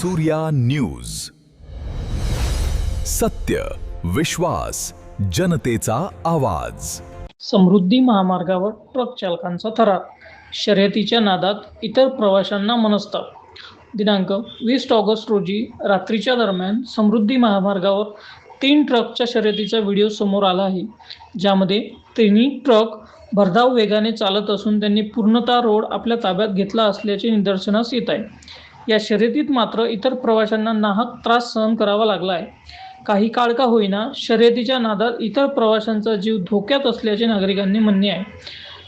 Jansurya news. सत्य, विश्वास, जनतेचा आवाज. समृद्धी महामार्गावर ट्रक चालकांचा थरार. शर्यतीच्या नादात इतर प्रवाशांना मनस्ताप. दिनांक 20 ऑगस्ट रोजी रात्रीच्या दरम्यान समृद्धी महामार्गावर 3 ट्रकच्या शर्यतीचा व्हिडिओ समोर आला आहे, ज्यामध्ये तिन्ही ट्रक भरधाव वेगाने चालत असून त्यांनी पूर्णतः रोड आपल्या ताब्यात घेतला असल्याचे निदर्शनास येत आहे. या शर्यतीत मात्र इतर प्रवाशांना नाहक त्रास सहन करावा लागला आहे. काही काळ का होईना शर्यतीच्या नादात इतर प्रवाशांचा जीव धोक्यात असल्याचे नागरिकांनी म्हणणे आहे.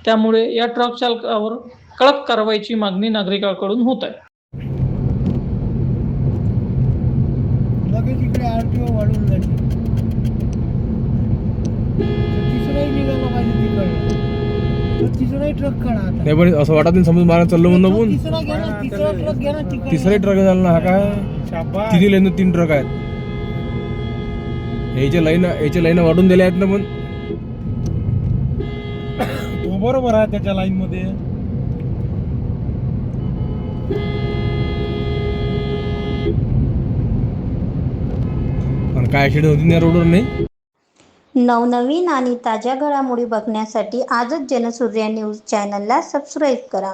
त्यामुळे या ट्रक चालकावर कडक कारवाईची मागणी नागरिकांकडून होत आहे. लगेच इकडे आरटीओ वाढून झाली. तिसराही निघाला पाहिजे तिकडे. तिसराही ट्रक काढा आता. नाही पण असं वाटत नाही समज मारा चाललो म्हणून बघून तिसरा घ्या ना, तिसरा ट्रक घ्या ना तिकडे. तिसरे ट्रक झाला ना. हा काय किती लाईन 3 ट्रक आहेत. याच्या लाईन वाढून दिल्या आहेत ना. पण तो बरोबर आहे त्याच्या लाईन मध्ये. पण काय ऍक्सिडेंट होती या रोडवर नाही. नवनवीन आणि ताज्या घडामोडी बघण्यासाठी आजच जनसूर्या न्यूज चॅनलला सबस्क्राईब करा.